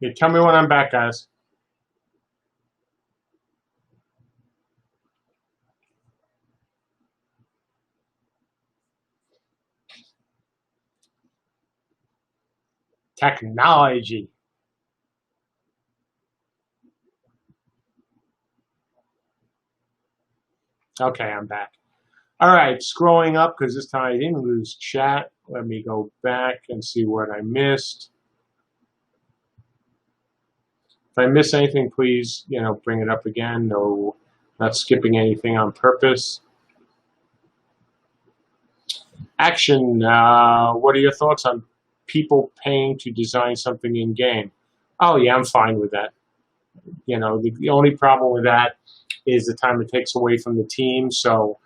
You tell me when I'm back, guys. Technology. Okay, I'm back. All right, scrolling up because this time I didn't lose chat. Let me go back and see what I missed. If I miss anything, please, bring it up again. No, not skipping anything on purpose. Action. What are your thoughts on people paying to design something in game? Oh yeah, I'm fine with that. The only problem with that is the time it takes away from the team. So,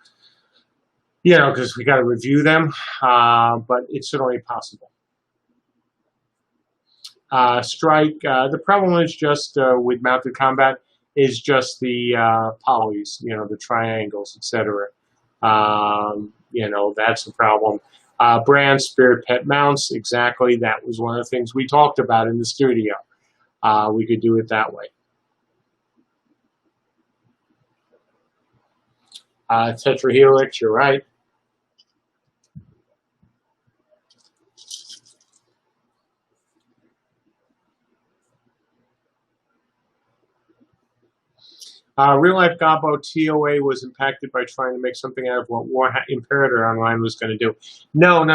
because we got to review them, but it's certainly possible. Strike. The problem is just with mounted combat is just the polys, the triangles, etc. That's the problem. Brand Spirit Pet Mounts, exactly. That was one of the things we talked about in the studio. We could do it that way. Tetrahelix, you're right. Real life Gabo TOA was impacted by trying to make something out of what Imperator Online was going to do. No,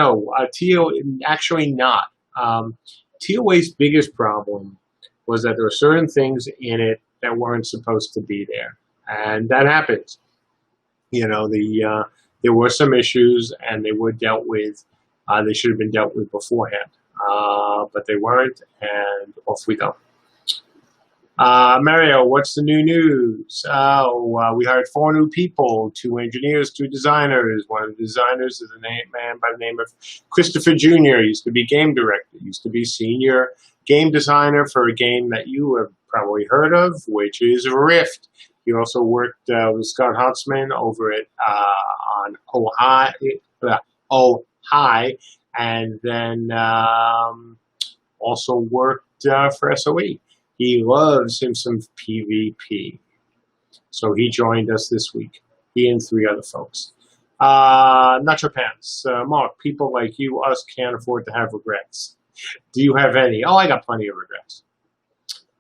TOA actually not. TOA's biggest problem was that there were certain things in it that weren't supposed to be there, and that happens. There were some issues, and they were dealt with. They should have been dealt with beforehand, but they weren't, and off we go. Mario, what's the new news? We hired 4 new people, 2 engineers, 2 designers. One of the designers is a man by the name of Christopher Jr. He used to be game director, used to be senior game designer for a game that you have probably heard of, which is Rift. He also worked with Scott Huntsman over at on High, and then also worked for SOE. He loves him some PvP. So he joined us this week. He and 3 other folks. Nacho Pants. Mark, people like you, us, can't afford to have regrets. Do you have any? Oh, I got plenty of regrets.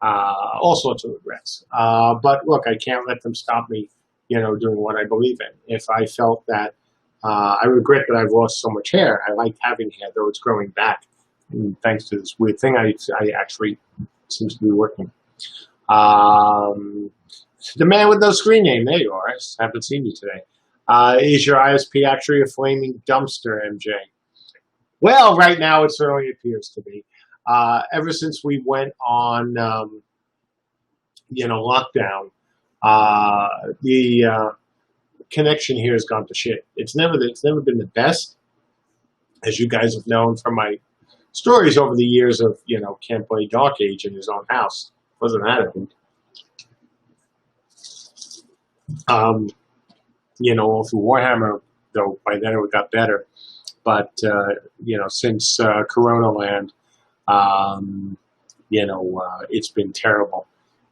All sorts of regrets. But look, I can't let them stop me, doing what I believe in. If I felt that I regret that I've lost so much hair, I liked having hair, though it's growing back. And thanks to this weird thing, I actually seems to be working. The man with no screen name, there you are. I haven't seen you today. Is your ISP actually a flaming dumpster, MJ? Well, right now it certainly appears to be. Ever since we went on, lockdown, the connection here has gone to shit. It's never been the best, as you guys have known from my stories over the years of, can't play Dark Age in his own house. Wasn't that a hoot? All through Warhammer, though by then it got better. But, since Corona Land, it's been terrible.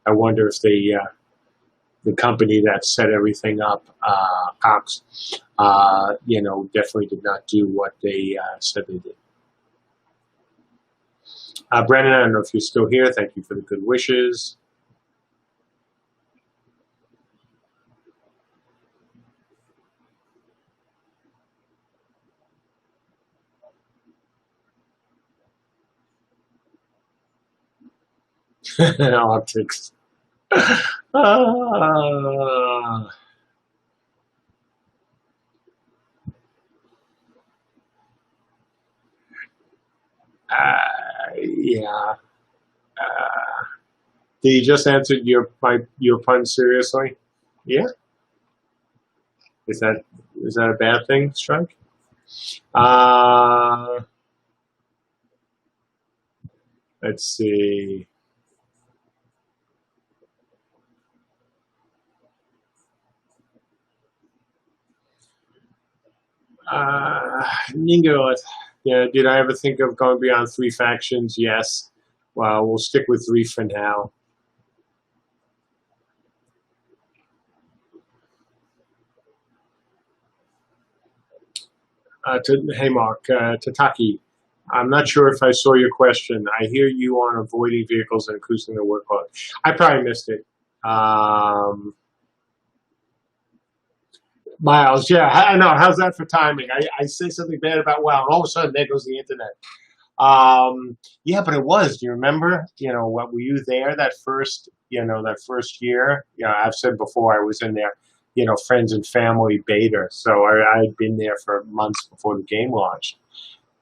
I wonder if the company that set everything up, Cox, definitely did not do what they said they did. Brandon, I don't know if you're still here. Thank you for the good wishes. Optics. Yeah. Did you just answer your pun seriously? Yeah. Is that a bad thing, Strike? Let's see. Ningo, did I ever think of going beyond 3 factions? Yes. Well, we'll stick with 3 for now. Hey, Mark, Tataki. I'm not sure if I saw your question. I hear you on avoiding vehicles and increasing the workload. I probably missed it. Miles, yeah, I know. How's that for timing? I say something bad about WoW, and all of a sudden there goes the internet. Yeah, but it was. Do you remember? What were you there that first? That first year. I've said before I was in there. Friends and family beta. So I'd been there for months before the game launched.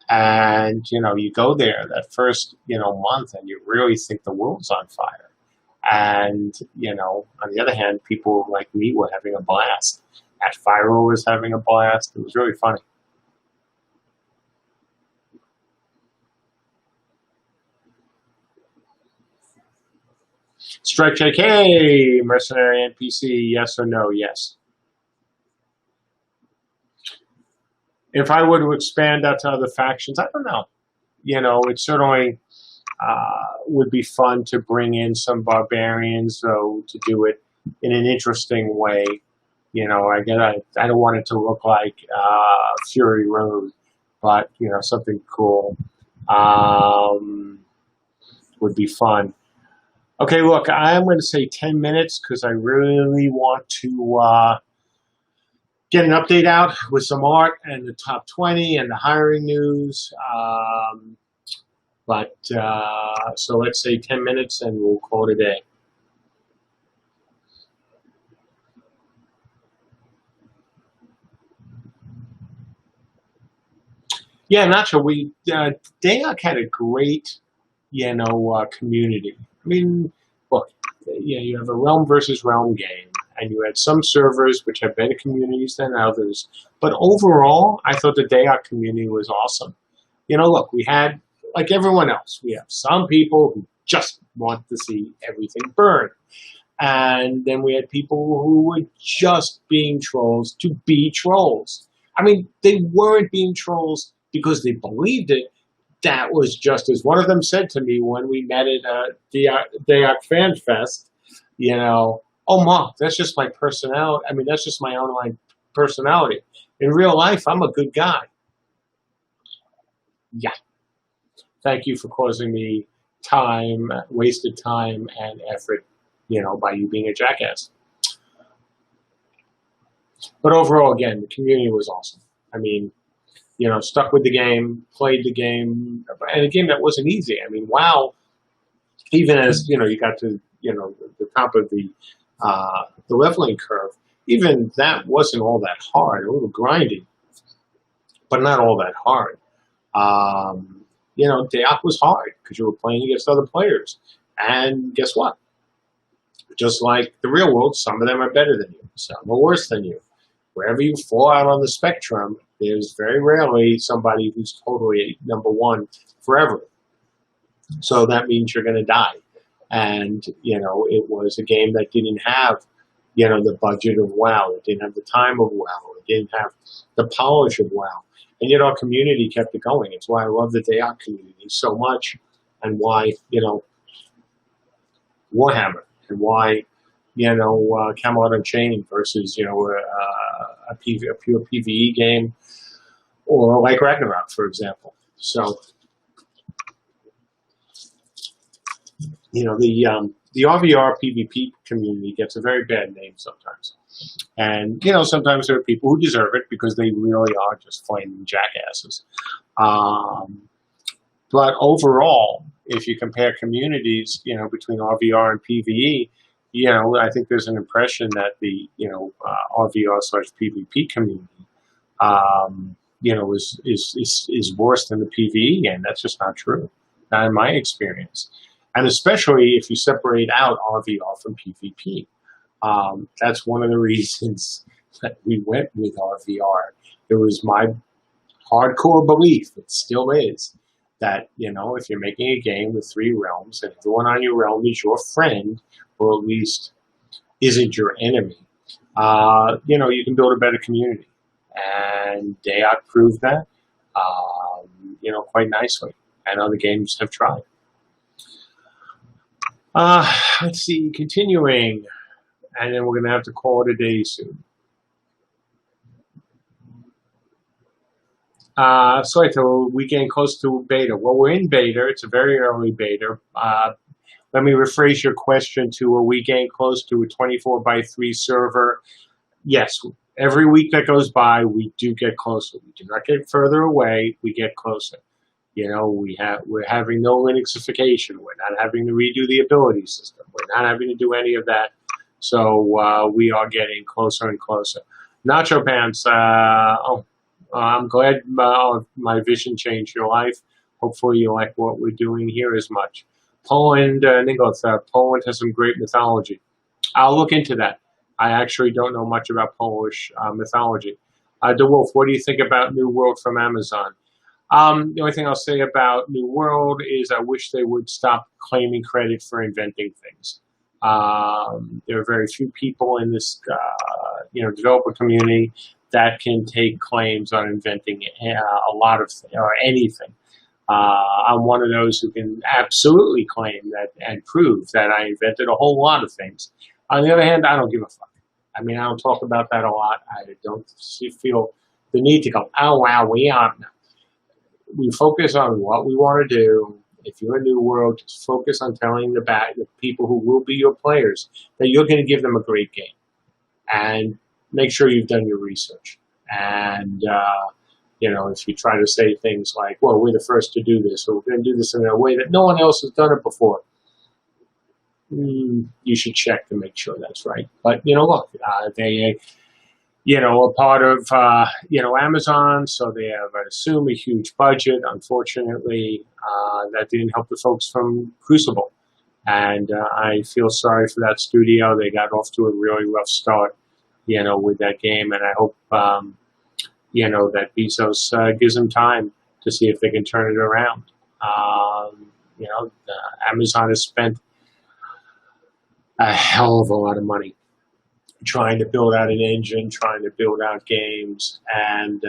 And you go there that first month, and you really think the world's on fire. And on the other hand, people like me were having a blast. At Fyro was having a blast. It was really funny. Strike check, hey, mercenary NPC, yes or no? Yes. If I were to expand that to other factions, I don't know. It certainly would be fun to bring in some barbarians, though, to do it in an interesting way. I don't want it to look like Fury Road, but something cool would be fun. Okay, look, I'm going to say 10 minutes because I really want to get an update out with some art and the top 20 and the hiring news. So let's say 10 minutes and we'll call it a day. Yeah, Nacho, Dayak had a great, community. I mean, look, you have a realm versus realm game, and you had some servers which have better communities than others. But overall, I thought the Dayak community was awesome. Look, we had, like everyone else, we have some people who just want to see everything burn. And then we had people who were just being trolls to be trolls. I mean, they weren't being trolls because they believed it. That was just as one of them said to me when we met at Dayak Fan Fest, oh, Mark, that's just my personality. I mean, that's just my online personality. In real life, I'm a good guy. Yeah. Thank you for causing me wasted time and effort, by you being a jackass. But overall, again, the community was awesome. I mean, stuck with the game, played the game, and a game that wasn't easy. I mean, WoW, even as, you got to, the top of the leveling curve, even that wasn't all that hard, a little grindy, but not all that hard. Dayak was hard because you were playing against other players. And guess what? Just like the real world, some of them are better than you, some are worse than you. Wherever you fall out on the spectrum, there's very rarely somebody who's totally number one forever. So that means you're going to die. And, it was a game that didn't have, the budget of WoW. It didn't have the time of WoW. It didn't have the polish of WoW. And yet our community kept it going. It's why I love the Dayak community so much, and why, Warhammer, and why, Camelot Unchained versus, a pure PvE game, or like Ragnarok, for example. So, the RVR PvP community gets a very bad name sometimes. And, sometimes there are people who deserve it because they really are just flaming jackasses. But overall, if you compare communities, between RVR and PvE, I think there's an impression that the, RVR/PvP community, is worse than the PvE game. That's just not true, not in my experience. And especially if you separate out RVR from PvP. That's one of the reasons that we went with RVR. It was my hardcore belief, it still is, that, if you're making a game with 3 realms and everyone on your realm is your friend, or at least isn't your enemy, you can build a better community. And Dayak proved that, quite nicely. And other games have tried. Let's see, continuing, and then we're going to have to call it a day soon. So it's a weekend close to beta. Well, we're in beta. It's a very early beta. Let me rephrase your question to a weekend close to a 24 by 3 server. Yes, every week that goes by, we do get closer. We do not get further away. We get closer. We're having no Linuxification. We're not having to redo the ability system. We're not having to do any of that. So we are getting closer and closer. Nacho Pants. I'm glad my vision changed your life. Hopefully you like what we're doing here as much. Poland, Ningoth, Poland has some great mythology. I'll look into that. I actually don't know much about Polish mythology. DeWolf, what do you think about New World from Amazon? The only thing I'll say about New World is I wish they would stop claiming credit for inventing things. There are very few people in this, developer community that can take claims on inventing a lot of or anything. I'm one of those who can absolutely claim that and prove that I invented a whole lot of things. On the other hand, I don't give a fuck. I mean, I don't talk about that a lot. I don't feel the need to go, oh, wow, we are. We focus on what we want to do. If you're a New World, just focus on telling the people who will be your players that you're going to give them a great game. And make sure you've done your research. And, if you try to say things like, well, we're the first to do this, or we're going to do this in a way that no one else has done it before, you should check to make sure that's right. But, look, they, are part of, Amazon, so they have, I assume, a huge budget. Unfortunately, that didn't help the folks from Crucible. And I feel sorry for that studio. They got off to a really rough start, with that game. And I hope, that Bezos gives them time to see if they can turn it around. Amazon has spent a hell of a lot of money trying to build out an engine, trying to build out games, and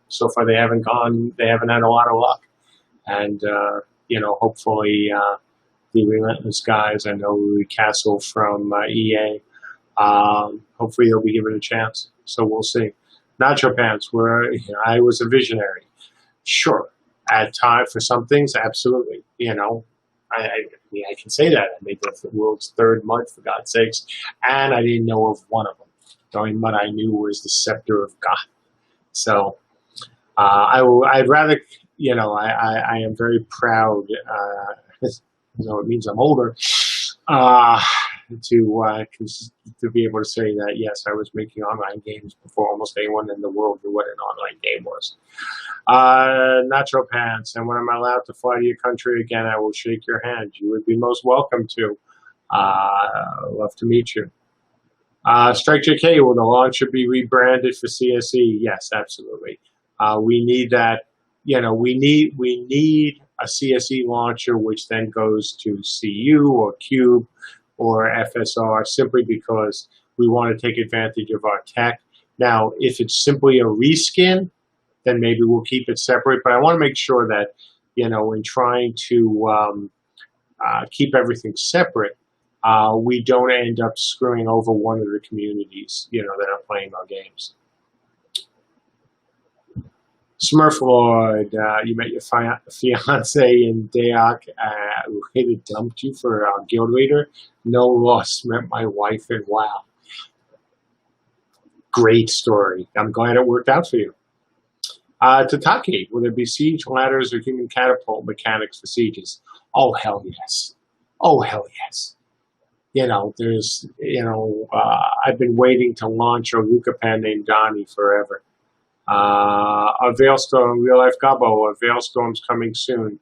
so far they haven't had a lot of luck. And hopefully the Relentless guys, I know Louis Castle from EA, hopefully they'll be given a chance. So we'll see. Nacho Pants, I was a visionary. Sure, at time for some things, absolutely. I can say that. I made the world's third mud, for God's sakes, and I didn't know of one of them. The only mud I knew was the Scepter of God. So I'd rather, I am very proud, it means I'm older, to be able to say that, yes, I was making online games before almost anyone in the world knew what an online game was. Nacho Pants, and when I'm allowed to fly to your country again, I will shake your hand. You would be most welcome to. Love to meet you. Strike JK, will the launcher be rebranded for CSE? Yes, absolutely. We need that. We need a CSE launcher, which then goes to CU or Cube or FSR, simply because we want to take advantage of our tech. Now, if it's simply a reskin, then maybe we'll keep it separate. But I want to make sure that, in trying to keep everything separate, we don't end up screwing over one of the communities, that are playing our games. Smurf Lord, you met your fiance in Dayak who had dumped you for Guild Leader. No loss, met my wife, and wow. Great story. I'm glad it worked out for you. Tataki, will there be siege ladders or human catapult mechanics for sieges? Oh, hell yes. Oh, hell yes. There's, I've been waiting to launch a Lucapan named Donnie forever. A Veilstorm, Real Life Gobbo, a Veilstorm's coming soon.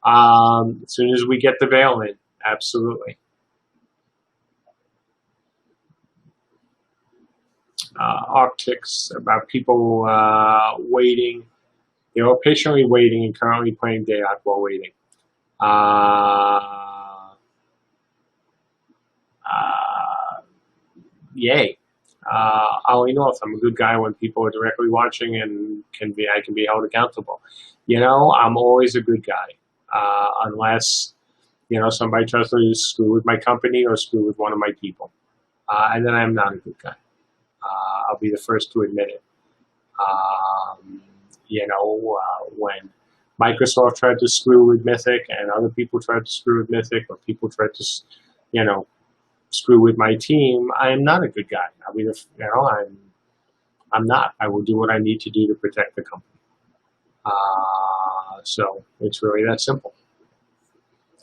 As soon as we get the Veil in, absolutely. Arctics, about people waiting. Patiently waiting and currently playing Dayak while waiting. Yay. Ollie North, I'm a good guy when people are directly watching and I can be held accountable. I'm always a good guy, unless somebody tries to screw with my company or screw with one of my people. And then I'm not a good guy. I'll be the first to admit it. Um, when Microsoft tried to screw with Mythic and other people tried to screw with Mythic or people tried to, screw with my team, I am not a good guy. I'll be I'm not. I will do what I need to do to protect the company. So it's really that simple.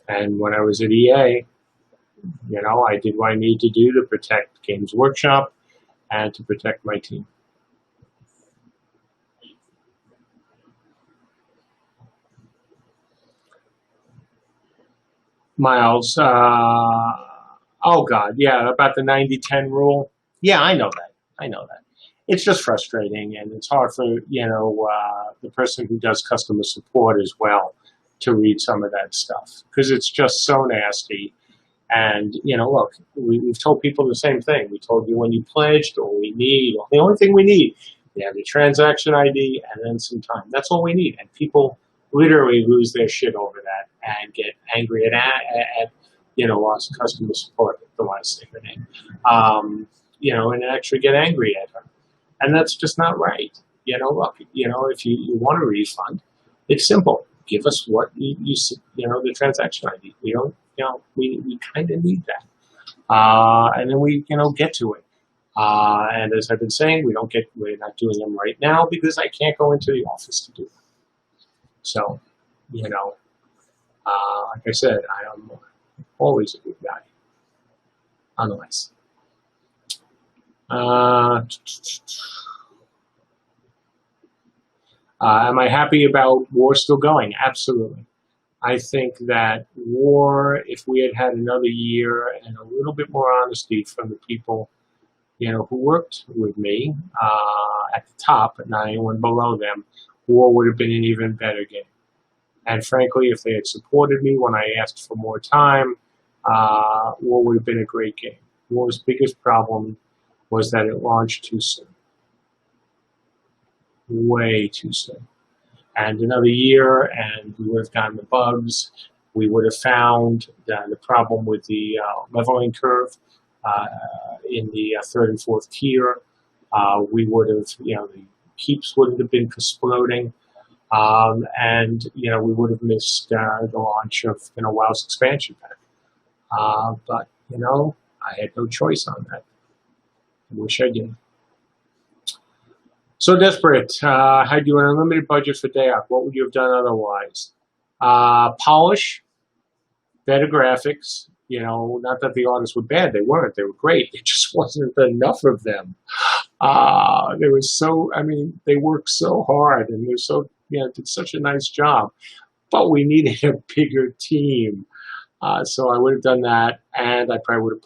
And when I was at EA, I did what I needed to do to protect Games Workshop and to protect my team. Miles, oh God, yeah, about the 90-10 rule. Yeah, I know that. I know that. It's just frustrating, and it's hard for the person who does customer support as well to read some of that stuff because it's just so nasty. And look, we've told people the same thing. We told you when you pledged, or we need, or the only thing we need, you have your transaction ID and then some time. That's all we need. And people literally lose their shit over that and get angry at us customer support. Don't want to say her name, and actually get angry at her. And that's just not right. Look, if you want a refund, it's simple. Give us what you the transaction ID. We don't, we kind of need that. And then we, get to it. And as I've been saying, we're not doing them right now because I can't go into the office to do them. So, like I said, I am always a good guy. Otherwise. Am I happy about war still going? Absolutely. I think that war, if we had had another year and a little bit more honesty from the people, who worked with me at the top, but not anyone below them, war would have been an even better game. And frankly, if they had supported me when I asked for more time, war would have been a great game. War's biggest problem was that it launched too soon. Way too soon. And another year, and we would have gotten the bugs. We would have found the problem with the leveling curve in the third and fourth tier. We would have, the keeps wouldn't have been exploding. And, we would have missed the launch of, WoW's expansion pack. But, I had no choice on that. I wish I did. So desperate. Had you an unlimited budget for day off, what would you have done otherwise? Polish, better graphics. Not that the artists were bad. They weren't. They were great. There just wasn't enough of them. They worked so hard and they're so, did such a nice job. But we needed a bigger team. So I would have done that, and I probably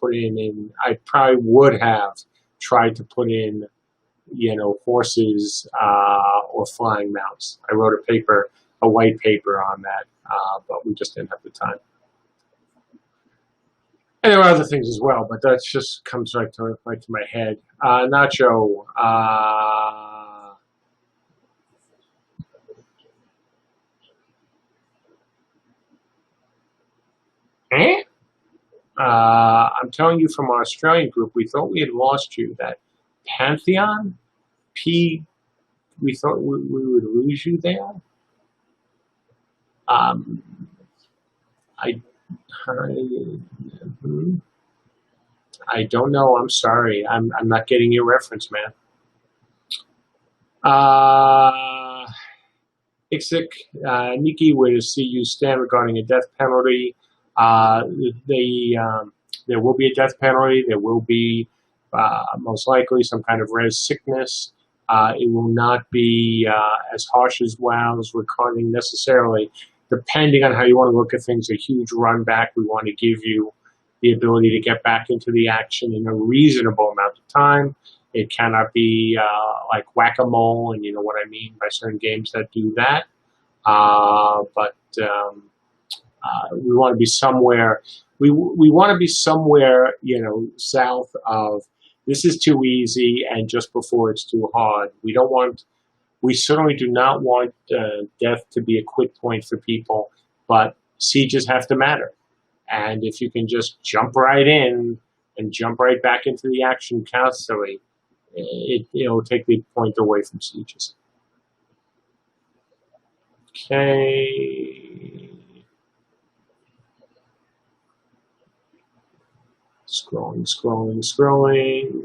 would have tried to put in, horses or flying mounts. I wrote a white paper on that, but we just didn't have the time. And there were other things as well, but that just comes right to my head. Nacho. I'm telling you from our Australian group, we thought we had lost you. That Pantheon, we thought we would lose you there. I don't know. I'm sorry. I'm not getting your reference, man. Ixik, Nikki, where does CU stand regarding a death penalty? There will be a death penalty. There will be most likely some kind of res sickness. It will not be as harsh as WoW's recording necessarily. Depending on how you want to look at things, a huge run back. We want to give you the ability to get back into the action in a reasonable amount of time. It cannot be like whack-a-mole, and you know what I mean by certain games that do that. But we want to be somewhere. We want to be somewhere, south of this is too easy and just before it's too hard. We certainly do not want death to be a quick point for people, but sieges have to matter. And if you can just jump right in and jump right back into the action constantly, it'll take the point away from sieges. Okay. Scrolling.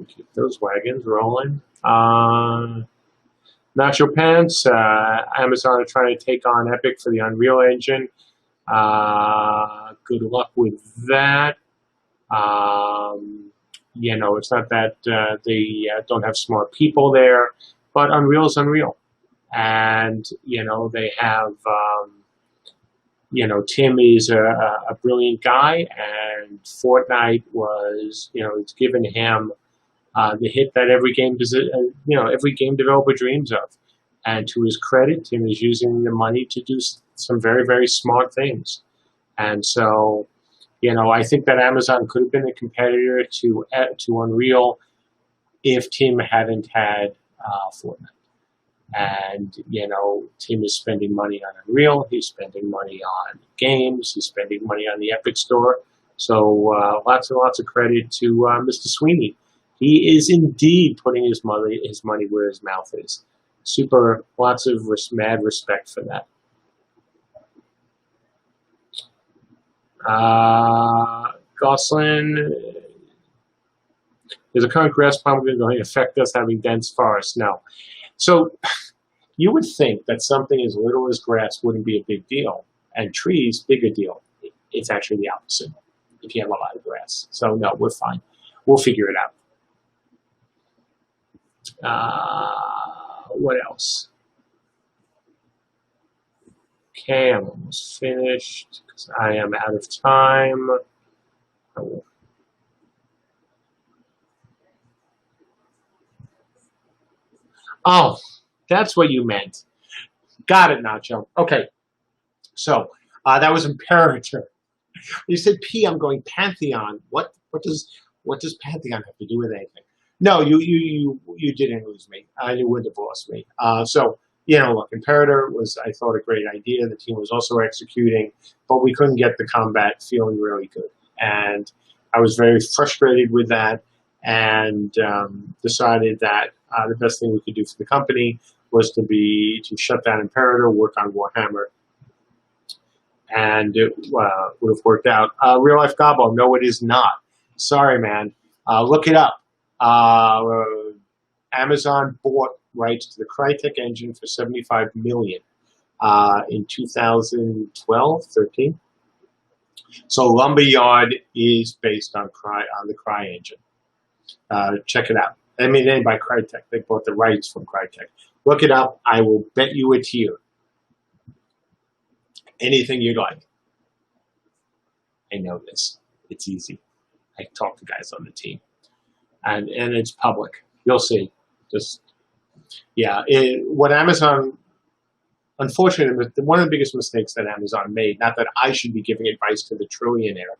Keep those wagons rolling. Nacho Pants. Amazon are trying to take on Epic for the Unreal Engine. Good luck with that. It's not that they don't have smart people there, but Unreal is Unreal. And, they have, Tim is a brilliant guy, and Fortnite was, it's given him the hit that every every game developer dreams of. And to his credit, Tim is using the money to do some very, very smart things. And so, I think that Amazon could have been a competitor to Unreal if Tim hadn't had Fortnite. And, Tim is spending money on Unreal. He's spending money on games. He's spending money on the Epic Store. So lots and lots of credit to Mr. Sweeney. He is indeed putting his money where his mouth is. Lots of mad respect for that. Gosselin, is a current grass pomegranate going to affect us having dense forests? No. So you would think that something as little as grass wouldn't be a big deal, and trees, bigger deal. It's actually the opposite if you have a lot of grass. So no, we're fine. We'll figure it out. What else? Okay, I'm almost finished because I am out of time. Oh, that's what you meant. Got it, Nacho. Okay, so that was Imperator. You said P. I'm going Pantheon. What does Pantheon have to do with anything? No, you didn't lose me. You wouldn't have lost me. Look, Imperator was, I thought, a great idea. The team was also executing, but we couldn't get the combat feeling really good. And I was very frustrated with that and decided that the best thing we could do for the company was to shut down Imperator, work on Warhammer, and it would have worked out. Real Life Gobbo, no, it is not. Sorry, man. Look it up. Amazon bought rights to the Crytek engine for $75 million in 2012, 13. So Lumberyard is based on the Cry engine. Check it out. I mean, they by Crytek. They bought the rights from Crytek. Look it up. I will bet you a tear. Anything you'd like. I know this. It's easy. I talk to guys on the team. And it's public. You'll see. What Amazon, unfortunately, one of the biggest mistakes that Amazon made, not that I should be giving advice to the trillionaire,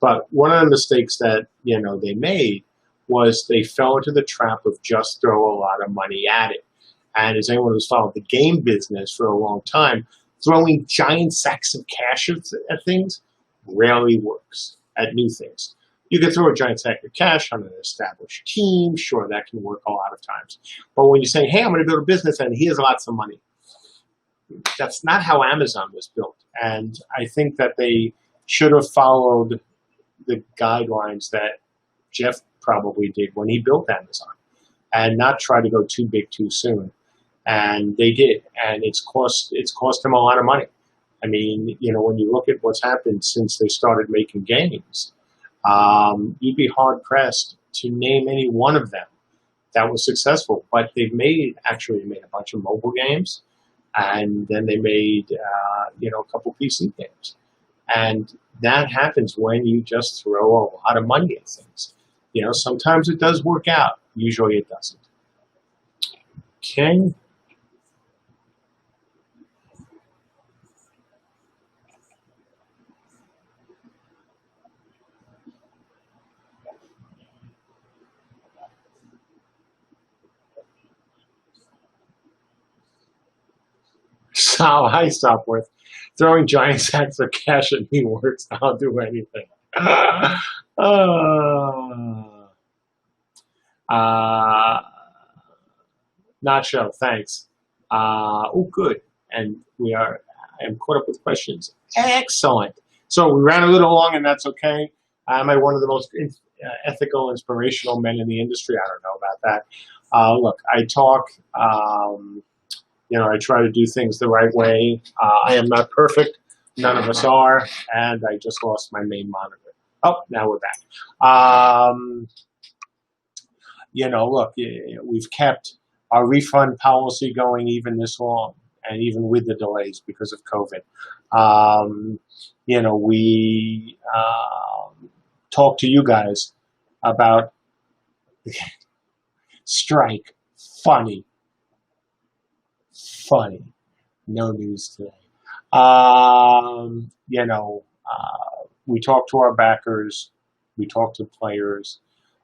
but one of the mistakes that, they made was they fell into the trap of just throw a lot of money at it. And as anyone who's followed the game business for a long time, throwing giant sacks of cash at things rarely works at new things. You can throw a giant sack of cash on an established team. Sure, that can work a lot of times. But when you're saying, hey, I'm going to build a business and here's lots of money, that's not how Amazon was built. And I think that they should have followed the guidelines that Jeff probably did when he built Amazon and not try to go too big too soon. And they did. And it's cost them a lot of money. I mean, when you look at what's happened since they started making games, you'd be hard-pressed to name any one of them that was successful. But they've made a bunch of mobile games, and then they made, a couple PC games. And that happens when you just throw a lot of money at things. Sometimes it does work out. Usually it doesn't. Okay. So, hi, Stopworth. Throwing giant sacks of cash at me works. I'll do anything. uh, Nacho, thanks. Oh, good. And I am caught up with questions. Excellent. So we ran a little long, and that's okay. Am I one of the most ethical, inspirational men in the industry? I don't know about that. Look, I talk, I try to do things the right way. I am not perfect. None of us are. And I just lost my main monitor. Oh, now we're back. Look, we've kept our refund policy going even this long, and even with the delays because of COVID. We talk to you guys about strike, funny, no news today. We talk to our backers, we talk to players,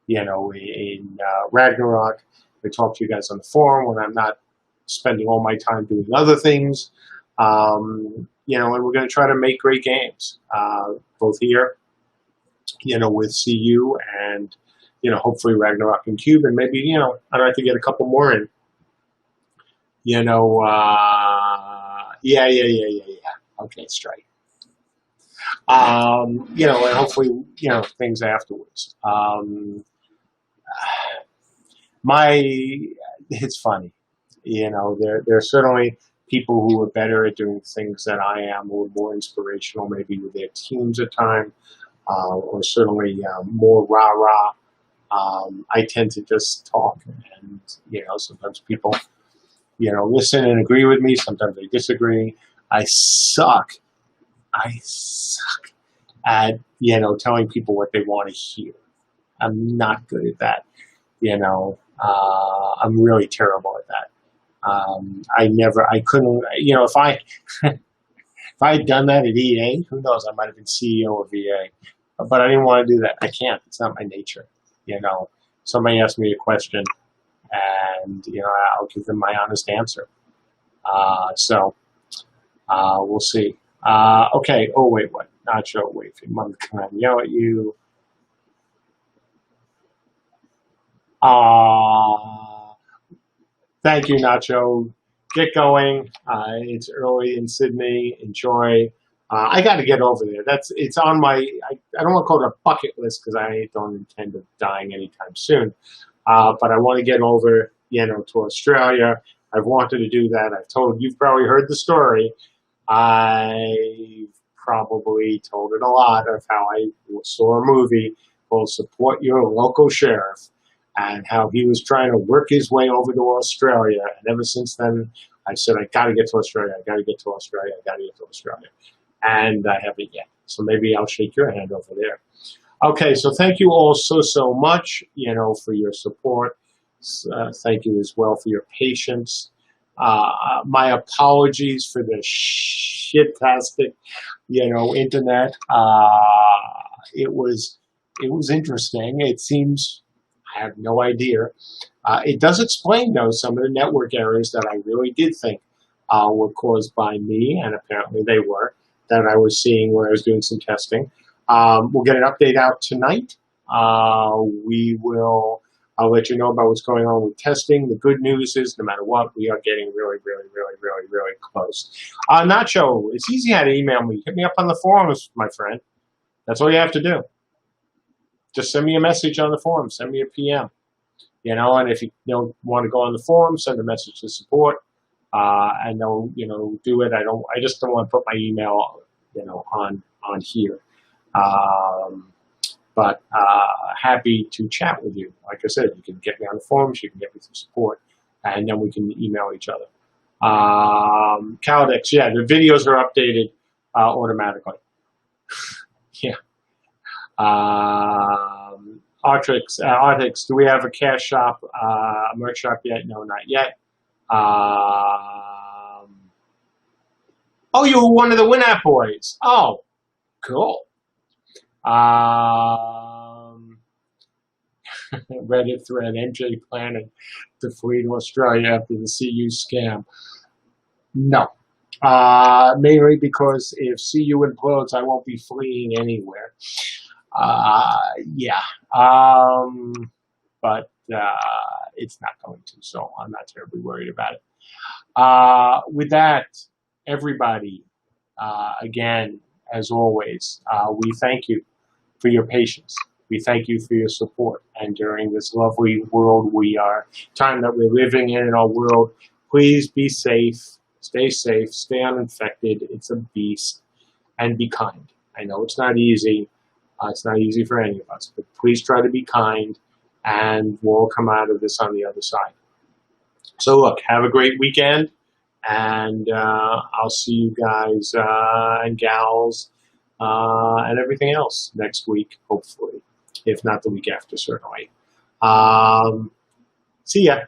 in Ragnarok. I talk to you guys on the forum when I'm not spending all my time doing other things. And we're going to try to make great games, both here, with CU and, hopefully Ragnarok and Cube, and maybe, I'd like to get a couple more in. Yeah. Okay, strike. And hopefully, things afterwards. It's funny, there are certainly people who are better at doing things than I am, who are more inspirational, maybe with their teams at times, or certainly more rah-rah. I tend to just talk, and, sometimes people, listen and agree with me, sometimes they disagree. I suck at, telling people what they want to hear. I'm not good at that. I'm really terrible at that. I couldn't, if I had done that at EA, who knows, I might have been CEO of EA, but I didn't want to do that. I can't, it's not my nature. Somebody asked me a question, and, I'll give them my honest answer. We'll see. Okay. Oh, wait, what? Nacho, wait, if your mom can yell at you. Thank you, Nacho. Get going. It's early in Sydney. Enjoy. I got to get over there. It's on my, I don't want to call it a bucket list because I don't intend of dying anytime soon. But I want to get over, to Australia. I've wanted to do that. You've probably heard the story. I've probably told it a lot of how I saw a movie called Support Your Local Sheriff, and how he was trying to work his way over to Australia. And ever since then, I said, I got to get to Australia. I got to get to Australia. I got to get to Australia. And I haven't yet. So maybe I'll shake your hand over there. Okay, so thank you all so much, for your support. Thank you as well for your patience. My apologies for the shit-tastic, internet. It was interesting. It seems, I have no idea. It does explain, though, some of the network errors that I really did think were caused by me, and apparently they were, that I was seeing when I was doing some testing. We'll get an update out tonight. I'll let you know about what's going on with testing. The good news is, no matter what, we are getting really close. Nacho, it's easy how to email me. Hit me up on the forums, my friend. That's all you have to do. Just send me a message on the forum. Send me a PM. And if you don't want to go on the forum, send a message to support. And they'll, do it. I just don't want to put my email, on here. But happy to chat with you. Like I said, you can get me on the forums, you can get me some support, and then we can email each other. Caldex, yeah, the videos are updated automatically. Yeah. Artix, do we have a cash shop, a merch shop yet? No, not yet. Oh, you were one of the WinApp boys. Oh, cool. Reddit thread, MJ planning to flee to Australia after the CU scam. No, Mainly because if CU implodes, I won't be fleeing anywhere. Yeah. But it's not going to, so I'm not terribly worried about it. With that, everybody, again, as always, we thank you for your patience. We thank you for your support. And during this lovely time that we're living in our world, please be safe, stay uninfected. It's a beast, and be kind. I know it's not easy. It's not easy for any of us, but please try to be kind, and we'll all come out of this on the other side. So look, have a great weekend, and I'll see you guys and gals and everything else next week, hopefully, if not the week after, certainly. See ya.